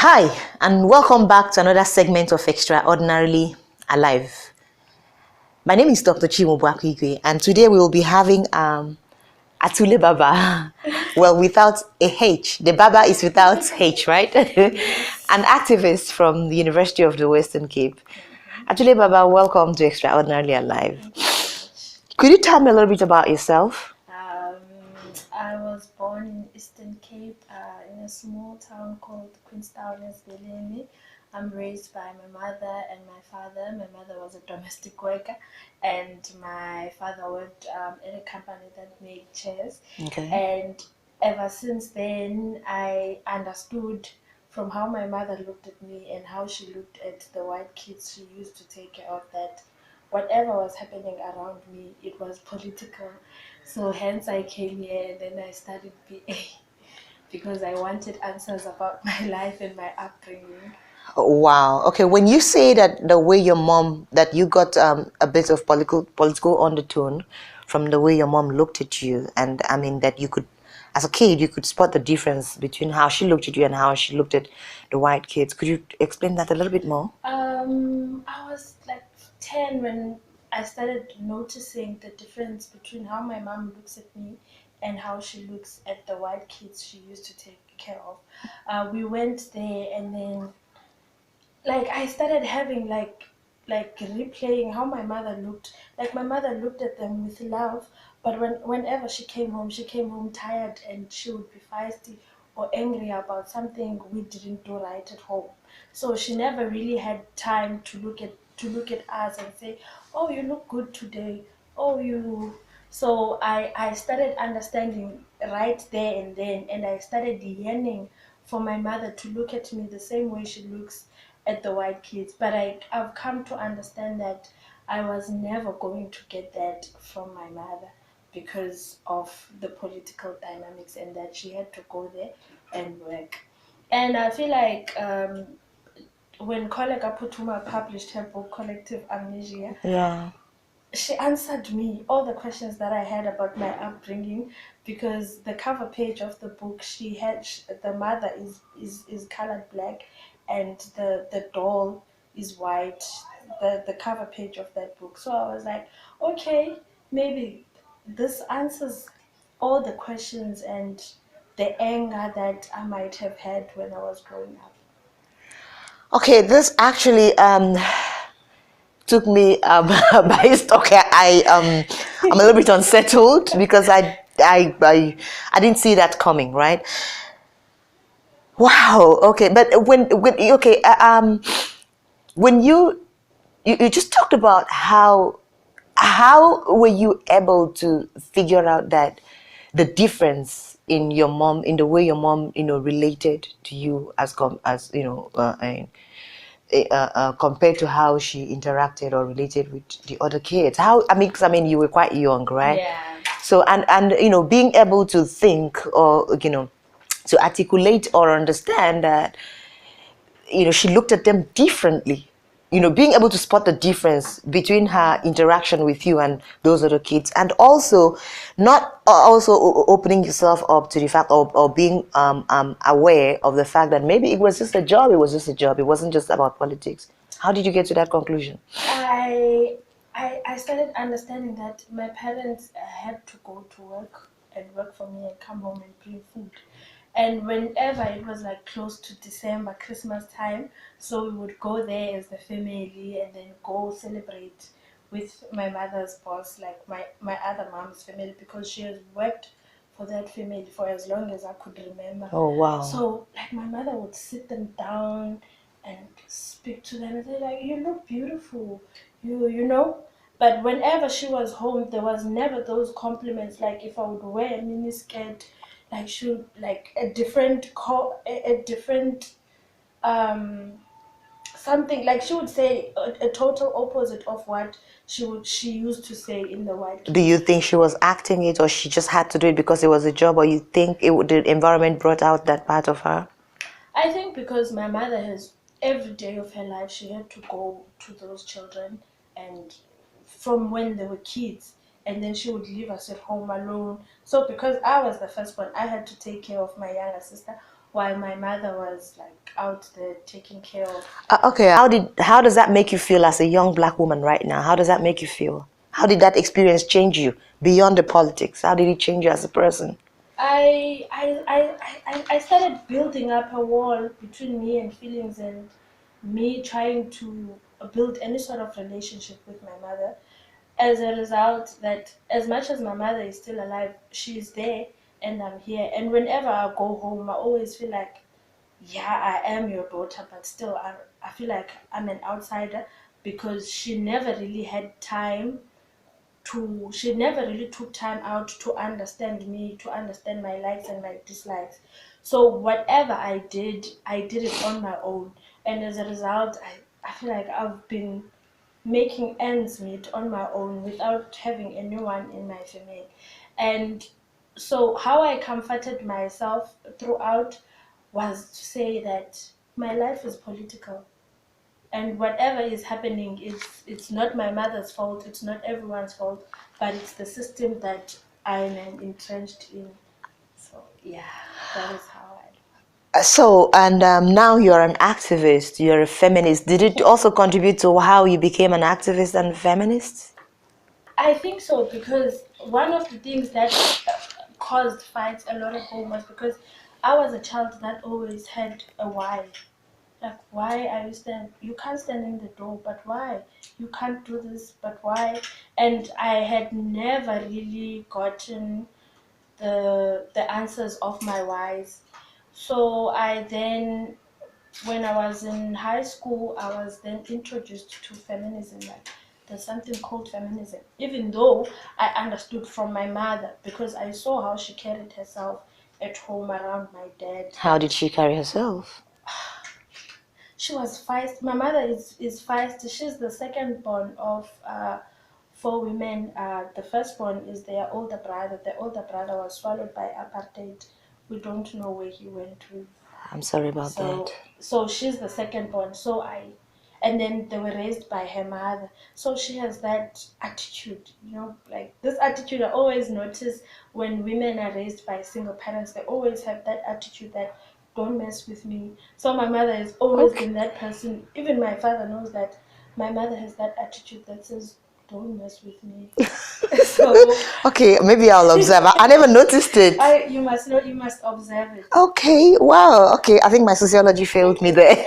Hi, and welcome back to another segment of Extraordinarily Alive. My name is Dr. Chinwe Obuaku-Igwe, and today we will be having Atule Baba. Well, without a H. The Baba is without H, right? An activist from the University of the Western Cape. Atule Baba, welcome to Extraordinarily Alive. Thank you so much. Could you tell me a little bit about yourself? I was born in Eastern Cape in a small town called Queenstown, Esbeleni. I'm raised by my mother and my father. My mother was a domestic worker, and my father worked in a company that made chairs. Okay. And ever since then, I understood from how my mother looked at me and how she looked at the white kids she used to take care of that whatever was happening around me, it was political. So hence I came here and then I studied BA because I wanted answers about my life and my upbringing. Oh, wow. Okay, when you say that the way your mom, that you got a bit of political undertone from the way your mom looked at you, and I mean that you could, as a kid, you could spot the difference between how she looked at you and how she looked at the white kids. Could you explain that a little bit more? I was like 10 when I started noticing the difference between how my mom looks at me and how she looks at the white kids she used to take care of. We went there and then like I started having like replaying how my mother looked. Like my mother looked at them with love, but whenever she came home tired and she would be feisty or angry about something we didn't do right at home. So she never really had time to look at us and say, "Oh, you look good today. Oh, you." So I started understanding right there and then, and I started yearning for my mother to look at me the same way she looks at the white kids. But I've come to understand that I was never going to get that from my mother because of the political dynamics and that she had to go there and work. And I feel like when Kollega Putuma published her book Collective Amnesia, Yeah. she answered me all the questions that I had about my upbringing, because the cover page of the book, the mother is colored black and the doll is white, the cover page of that book. So I was like, okay, maybe this answers all the questions and the anger that I might have had when I was growing up. Okay, this actually took me by okay. I'm a little bit unsettled because I didn't see that coming, right? Wow. Okay, but when okay, when you just talked about how were you able to figure out that the difference in your mom, in the way your mom, related to you as compared to how she interacted or related with the other kids. How, I mean, because I mean you were quite young, right? Yeah. So and being able to think, or to articulate or understand that she looked at them differently, being able to spot the difference between her interaction with you and those other kids, and also not also opening yourself up to the fact, or being aware of the fact that maybe it was just a job, it wasn't just about politics. How did you get to that conclusion? I started understanding that my parents had to go to work and work for me and come home and bring food. And whenever it was like close to December, Christmas time, so we would go there as the family and then go celebrate with my mother's boss, like my other mom's family, because she has worked for that family for as long as I could remember. Oh, wow. So like my mother would sit them down and speak to them and say like, "You look beautiful, you know." But whenever she was home, there was never those compliments. Like if I would wear a mini skirt, like she would like a different um something, like she would say a total opposite of what she used to say in the white Do kids. you think she was acting it, or she just had to do it because it was a job, or you think the environment brought out that part of her? I think because my mother has every day of her life she had to go to those children, and from when they were kids, and then she would leave us at home alone. So because I was the first one, I had to take care of my younger sister while my mother was like out there taking care of. Okay, how does that make you feel as a young black woman right now? How does that make you feel? How did that experience change you beyond the politics? How did it change you as a person? I started building up a wall between me and feelings and me trying to build any sort of relationship with my mother. As a result, that as much as my mother is still alive, she's there and I'm here. And whenever I go home, I always feel like, yeah, I am your daughter, but still, I feel like I'm an outsider because she never really had time she never really took time out to understand me, to understand my likes and my dislikes. So whatever I did it on my own. And as a result, I feel like I've been making ends meet on my own without having anyone in my family. And so how I comforted myself throughout was to say that my life is political, and whatever is happening, it's not my mother's fault, it's not everyone's fault, but it's the system that I am entrenched in. So yeah, that is how I do. So, and now you're an activist, you're a feminist. Did it also contribute to how you became an activist and a feminist? I think so, because one of the things that caused fights a lot of home was because I was a child that always had a why. Like, why are you you can't stand in the door, but why? You can't do this, but why? And I had never really gotten the answers of my whys. So I then, when I was in high school, I was then introduced to feminism. Like, there's something called feminism, even though I understood from my mother, because I saw how she carried herself at home around my dad. How did she carry herself? She was feisty. My mother is feisty. She's the second born of four women. The firstborn is their older brother. The older brother was swallowed by apartheid. We don't know where he went to. I'm sorry about So, that. so she's the second born. And then they were raised by her mother. So she has that attitude, like this attitude I always notice when women are raised by single parents. They always have that attitude that don't mess with me. So my mother has always Okay. been that person. Even my father knows that my mother has that attitude that says, don't mess with me. So Okay, maybe I'll observe. I never noticed it. you must know, you must observe it. Okay, wow. Okay, I think my sociology failed me there.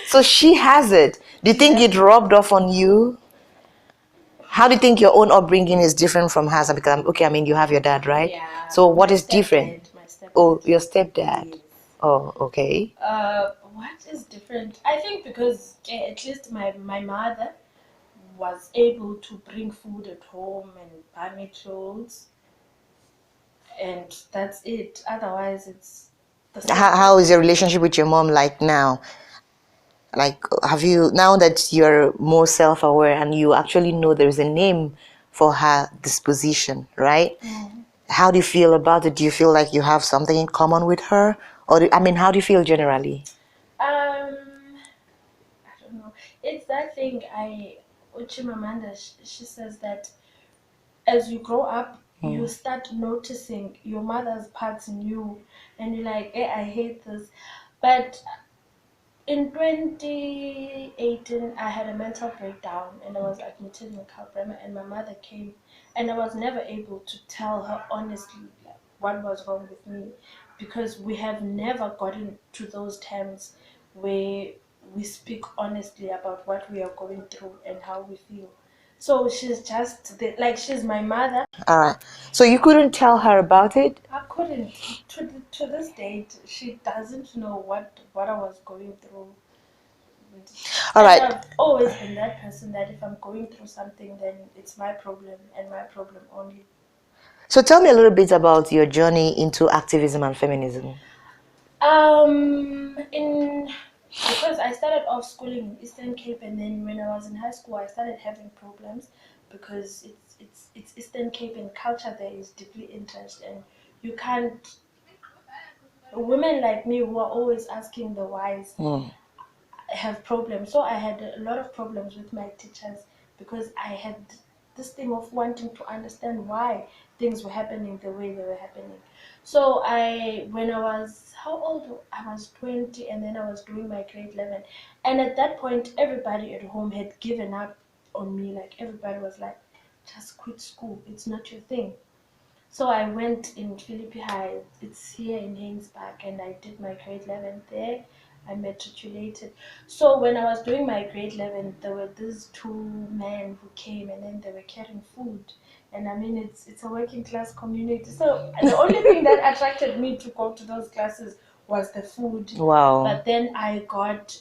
So she has it. Do you think it rubbed off on you? How do you think your own upbringing is different from hers? Because I mean, you have your dad, right? Yeah. So what My is different? stepdad. My stepdad. Oh, your stepdad. Yes. Oh, okay. What is different? I think because at least my mother was able to bring food at home and buy me clothes, and that's it. Otherwise, it's the same. How is your relationship with your mom like now? Like, have you, now that you're more self-aware and you actually know there's a name for her disposition, right? How do you feel about it? Do you feel like you have something in common with her? Or, I mean, how do you feel generally? I don't know. It's that thing. Uchimamanda, she says that as you grow up, you start noticing your mother's parts in you, and you're like, hey, I hate this. But in 2018, I had a mental breakdown and I was admitted in Calbrema, and my mother came, and I was never able to tell her honestly what was wrong with me, because we have never gotten to those terms where we speak honestly about what we are going through and how we feel. So she's just like, she's my mother. All right. So you couldn't tell her about it? I couldn't. To this date, she doesn't know what I was going through. All And right. I've always been that person that if I'm going through something, then it's my problem and my problem only. So tell me a little bit about your journey into activism and feminism. Because I started off schooling in Eastern Cape, and then when I was in high school, I started having problems because it's Eastern Cape, and culture there is deeply entrenched, and you can't. Women like me who are always asking the whys have problems. So I had a lot of problems with my teachers because I had this thing of wanting to understand why things were happening the way they were happening. So when I was, how old? I was 20, and then I was doing my grade 11. And at that point, everybody at home had given up on me. Like, everybody was like, just quit school. It's not your thing. So I went in Philippi High. It's here in Haynesburg, and I did my grade 11 there. I matriculated. So when I was doing my grade 11, there were these two men who came, and then they were carrying food. And I mean, it's a working class community. So the only thing that attracted me to go to those classes was the food. Wow. But then I got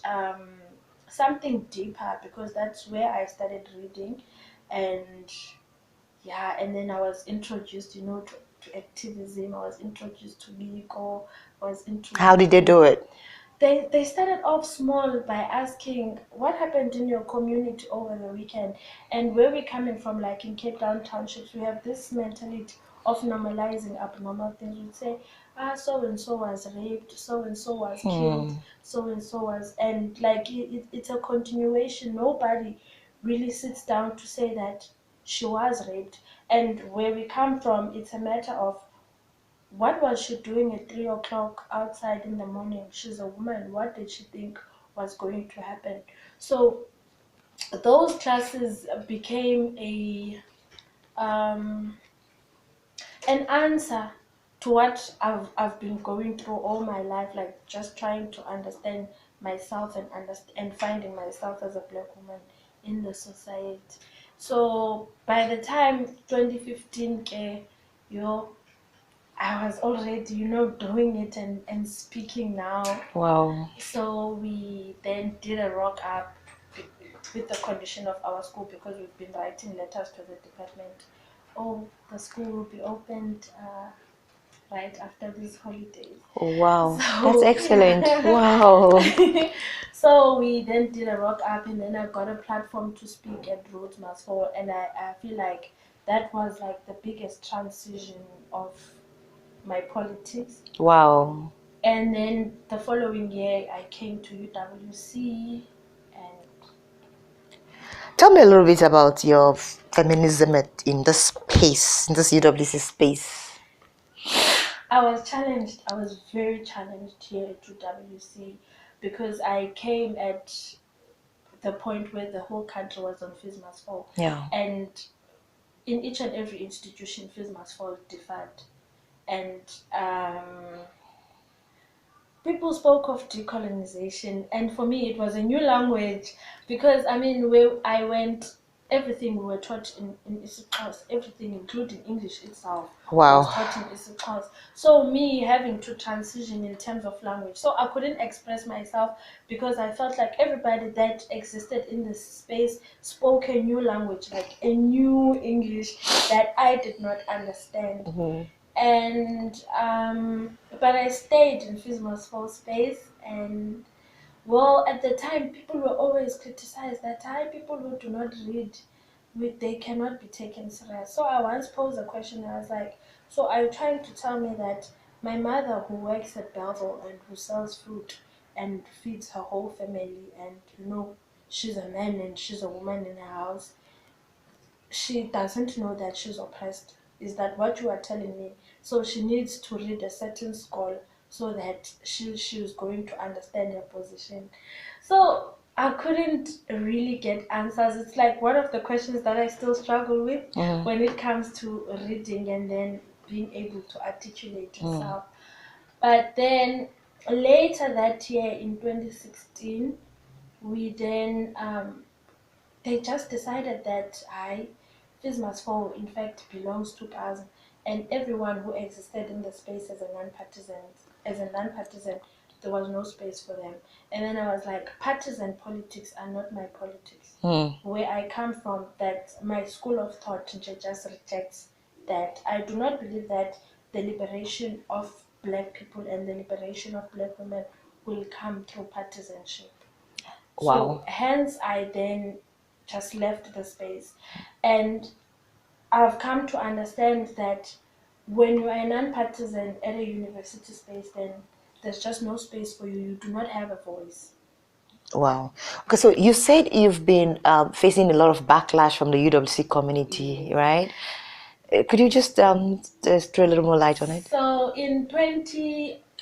something deeper, because that's where I started reading, and yeah, and then I was introduced, to activism. I was introduced to legal. I was introduced. How did they do it? They started off small by asking what happened in your community over the weekend. And where we're coming from, like in Cape Town townships, we have this mentality of normalizing abnormal things. We'd say, so and so was raped, so and so was killed, so and so was, and like it's a continuation. Nobody really sits down to say that she was raped. And where we come from, it's a matter of, what was she doing at 3 o'clock outside in the morning? She's a woman. What did she think was going to happen? So those classes became an answer to what I've been going through all my life, like just trying to understand myself and finding myself as a Black woman in the society. So by the time 2015 came, I was already, doing it and speaking now. Wow. So we then did a rock up with the condition of our school, because we've been writing letters to the department. Oh, the school will be opened right after these holidays. Wow. So, That's excellent. yeah. Wow. So we then did a rock up, and then I got a platform to speak at Rhodes Must Fall, and I feel like that was like the biggest transition of my politics. Wow. And then the following year, I came to UWC, and Tell me a little bit about your feminism in this space, in this UWC space. I was challenged. I was very challenged here at UWC, because I came at the point where the whole country was on fees must fall. Yeah. And in each and every institution, fees must fall differed. And people spoke of decolonization, and for me it was a new language, because I mean, where I went, everything we were taught in Isixhosa, everything including English itself, Wow. was taught in Isixhosa. So me having to transition in terms of language, so I couldn't express myself, because I felt like everybody that existed in this space spoke a new language, like a new English that I did not understand. And but I stayed in Fisma's Fall space, and well, at the time people were always criticized that people who do not read, they cannot be taken serious. So I once posed a question. I was like, so are you trying to tell me that my mother, who works at Belleville and who sells fruit and feeds her whole family, and she's a man and she's a woman in her house, she doesn't know that she's oppressed? Is that what you are telling me? So she needs to read a certain scroll so that she is going to understand her position. So I couldn't really get answers. It's like one of the questions that I still struggle with when it comes to reading and then being able to articulate yourself. But then later that year in 2016, we then they just decided that fees must fall in fact belongs to us, and everyone who existed in the space as a non-partisan, there was no space for them. And then I was like, partisan politics are not my politics. Where I come from, that my school of thought just rejects that. I do not believe that the liberation of Black people and the liberation of Black women will come through partisanship. Wow. So hence I then just left the space. And I've come to understand that when you are a non-partisan at a university space, then there's just no space for you. You do not have a voice. Wow. Okay, so you said you've been facing a lot of backlash from the UWC community, right? Could you just throw a little more light on it? So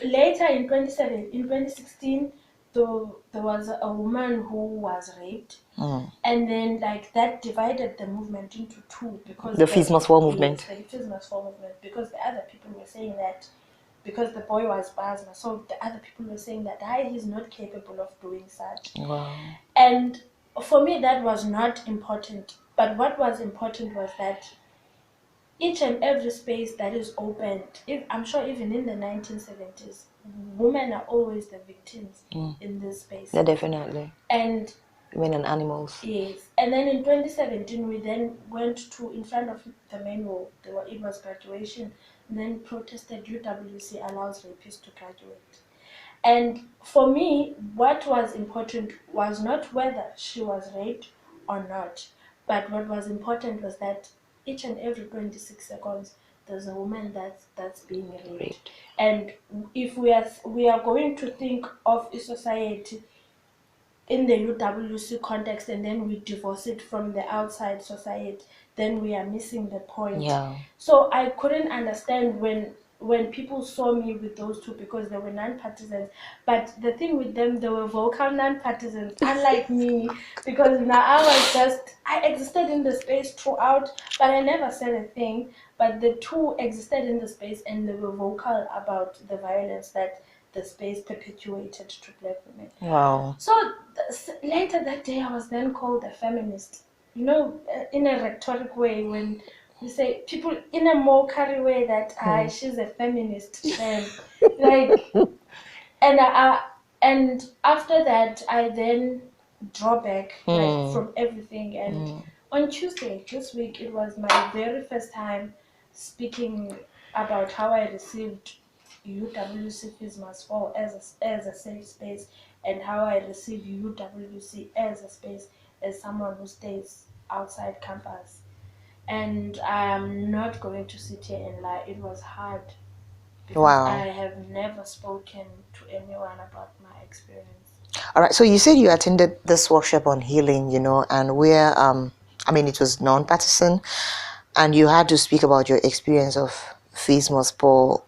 later in 2016, there was a woman who was raped, and then like that divided the movement into two because The Fees Must Fall movement. Yes, the Fees Must Fall movement, because the other people were saying that because the boy was Basma, so the other people were saying that he's not capable of doing such. Wow. And for me, that was not important. But what was important was that each and every space that is opened, I'm sure even in the 1970s, women are always the victims in this space. Yeah, definitely. And women and animals. yes. And then in 2017, we then went to in front of the main wall. It was graduation. And then protested UWC allows rapists to graduate. And for me, what was important was not whether she was raped or not, but what was important was that each and every 26 seconds, there's a woman that's being raped. And if we are going to think of a society in the UWC context and then we divorce it from the outside society, then we are missing the point. Yeah. So I couldn't understand when people saw me with those two because they were non-partisans. But the thing with them, they were vocal non-partisans, unlike me, because now I existed in the space throughout, but I never said a thing. But the two existed in the space and they were vocal about the violence that the space perpetuated to black women. Wow. So later that day, I was then called a feminist. You know, in a rhetoric way, when you say people in a mockery way that she's a feminist, then like, and after that, I then draw back like from everything. And on Tuesday this week, it was my very first time speaking about how I received UWC Fees Must Fall as a safe space, and how I receive UWC as a space as someone who stays outside campus. And I'm not going to sit here and lie, it was hard because Wow. I have never spoken to anyone about my experience. All right. So you said you attended this workshop on healing, and where I mean it was non-partisan, and you had to speak about your experience of Fees Must Fall,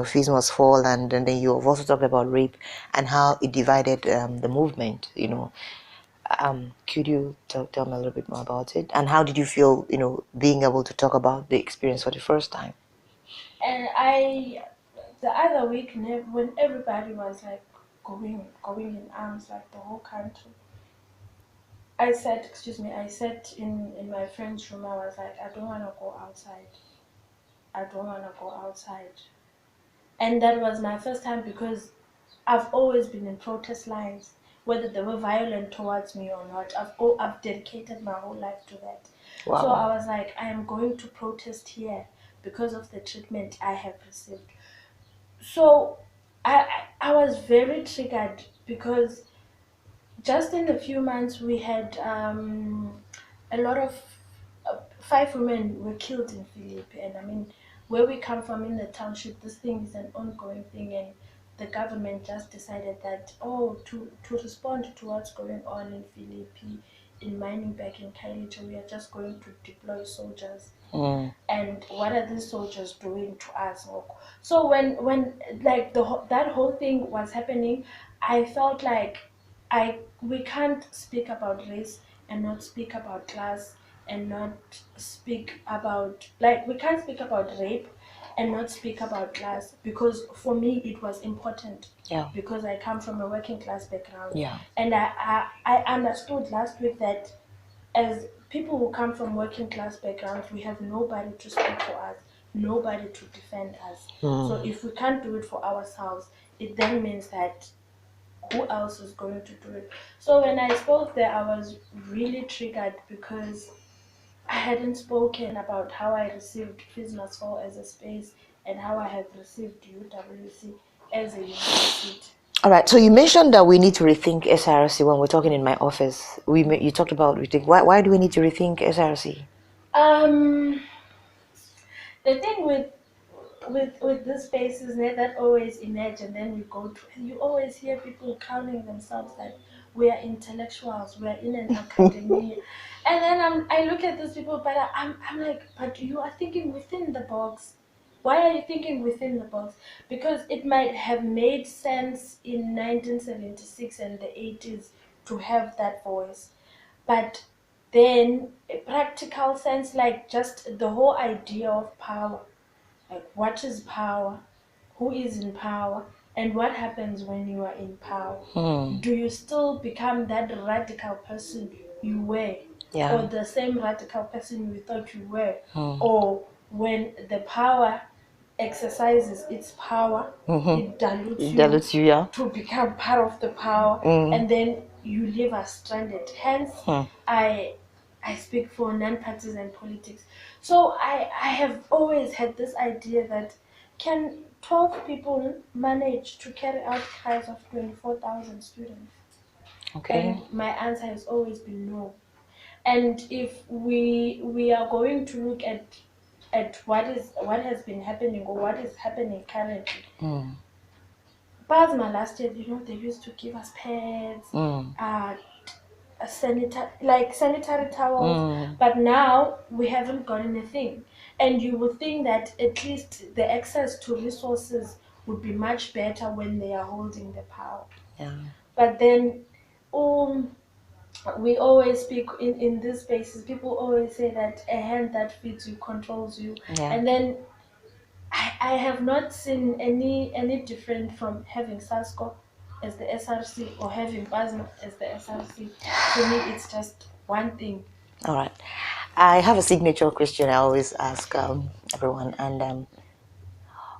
Fees Must Fall, and then you have also talked about rape and how it divided the movement. Could you tell me a little bit more about it, and how did you feel, being able to talk about the experience for the first time? And the other week, when everybody was like going in arms, like the whole country, I said in my friend's room, I was like, I don't want to go outside. I don't want to go outside. And that was my first time because I've always been in protest lines, whether they were violent towards me or not. I've dedicated my whole life to that. Wow. So I was like, I am going to protest here because of the treatment I have received. So I was very triggered because just in a few months we had a lot of 5 women were killed in Philippe, and I mean where we come from in the township, this thing is an ongoing thing, and the government just decided that to respond to what's going on in Philippe, in mining back in Kailicha, we are just going to deploy soldiers. And what are these soldiers doing to us? So when like that whole thing was happening, I felt like we can't speak about race and not speak about class, and not speak about, like, we can't speak about rape and not speak about class, because for me it was important. Yeah. Because I come from a working class background. Yeah. And I understood last week that as people who come from working class backgrounds, we have nobody to speak for us, nobody to defend us. So if we can't do it for ourselves, it then means that who else is going to do it? So when I spoke there, I was really triggered because I hadn't spoken about how I received Fees Must Fall as a space and how I have received UWC as a university. All right. So you mentioned that we need to rethink SRC when we're talking in my office. You talked about rethink. Why do we need to rethink SRC? The thing with this spaces that always emerge, and then you always hear people crowning themselves like, we are intellectuals, we are in an academia. And then I look at these people, but I'm like, but you are thinking within the box. Why are you thinking within the box? Because it might have made sense in 1976 and the 80s to have that voice. But then, a practical sense, like just the whole idea of power. Like, what is power? Who is in power? And what happens when you are in power? Do you still become that radical person you were? Yeah. Or the same radical person you thought you were? Or when the power exercises its power, it dilutes you, yeah. to become part of the power, and then you leave us stranded. Hence, I speak for non-partisan politics. So I have always had this idea that can 12 people manage to carry out cries of 24,000 students? Okay. And my answer has always been no. And if we are going to look at what has been happening or what is happening currently. Basma last year, they used to give us pads, sanitary towels, but now we haven't gotten a thing. And you would think that at least the access to resources would be much better when they are holding the power. Yeah. But then, we always speak in these spaces, people always say that a hand that feeds you controls you. Yeah. And then I have not seen any different from having SASCO as the SRC or having BASMA as the SRC. To me, it's just one thing. All right. I have a signature question I always ask everyone, and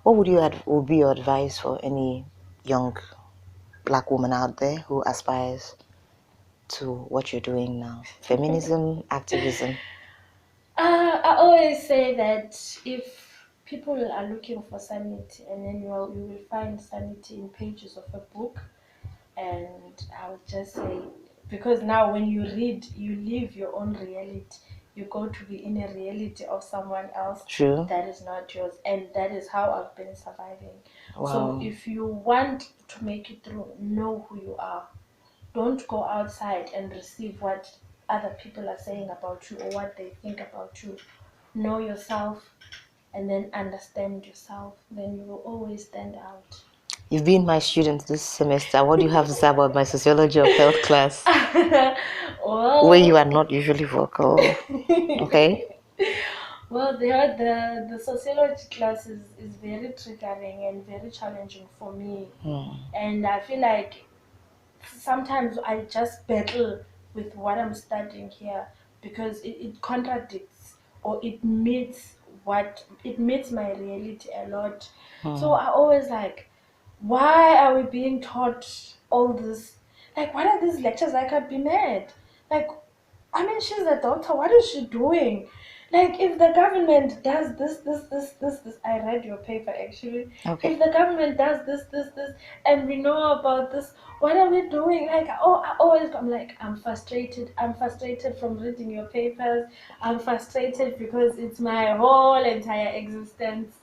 what would be your advice for any young Black woman out there who aspires to what you're doing now? Feminism, activism. I always say that if people are looking for sanity, and then you will find sanity in pages of a book. And I would just say, because now when you read, you live your own reality. You go to be in a reality of someone else. True. That is not yours, and that is how I've been surviving. Wow. So if you want to make it through, know who you are. Don't go outside and receive what other people are saying about you or what they think about you. Know yourself and then understand yourself. Then you will always stand out. You've been my student this semester. What do you have to say about my sociology of health class? Well, where you are not usually vocal. Okay. Well, the sociology class is very triggering and very challenging for me. And I feel like sometimes I just battle with what I'm studying here because it contradicts or it meets my reality a lot. So I always like, why are we being taught all this? Like, what are these lectures? I could be mad. Like, I mean, she's a doctor. What is she doing? Like, if the government does this, I read your paper actually. Okay. If the government does this, and we know about this, what are we doing? Like, I'm frustrated. I'm frustrated from reading your papers. I'm frustrated because it's my whole entire existence.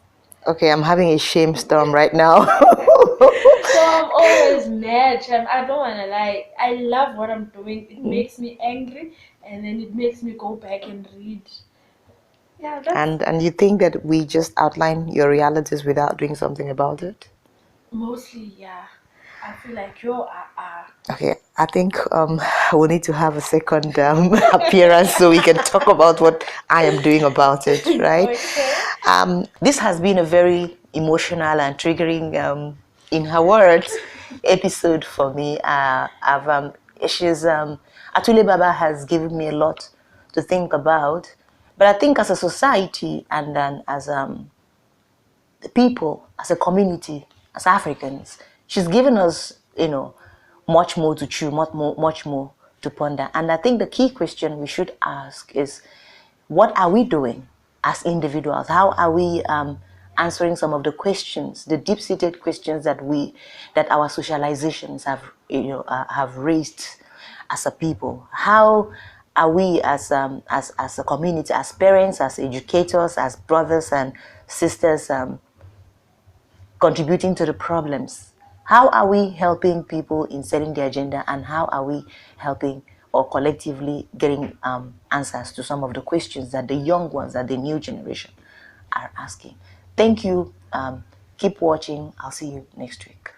Okay, I'm having a shame storm right now. So I'm always mad. I don't want to lie. I love what I'm doing. It makes me angry, and then it makes me go back and read. Yeah, and you think that we just outline your realities without doing something about it? Mostly, yeah. I feel like you are. Okay, I think we'll need to have a second appearance so we can talk about what I am doing about it, right? Okay. This has been a very emotional and triggering, in her words, episode for me. Atule Baba has given me a lot to think about, but I think as a society and then as the people, as a community, as Africans, she's given us, much more to chew, much more to ponder. And I think the key question we should ask is, what are we doing as individuals? How are we answering some of the questions, the deep-seated questions that our socializations have raised as a people? How are we as a community, as parents, as educators, as brothers and sisters, contributing to the problems? How are we helping people in setting the agenda, and how are we helping or collectively getting answers to some of the questions that the young ones, that the new generation are asking? Thank you. Keep watching. I'll see you next week.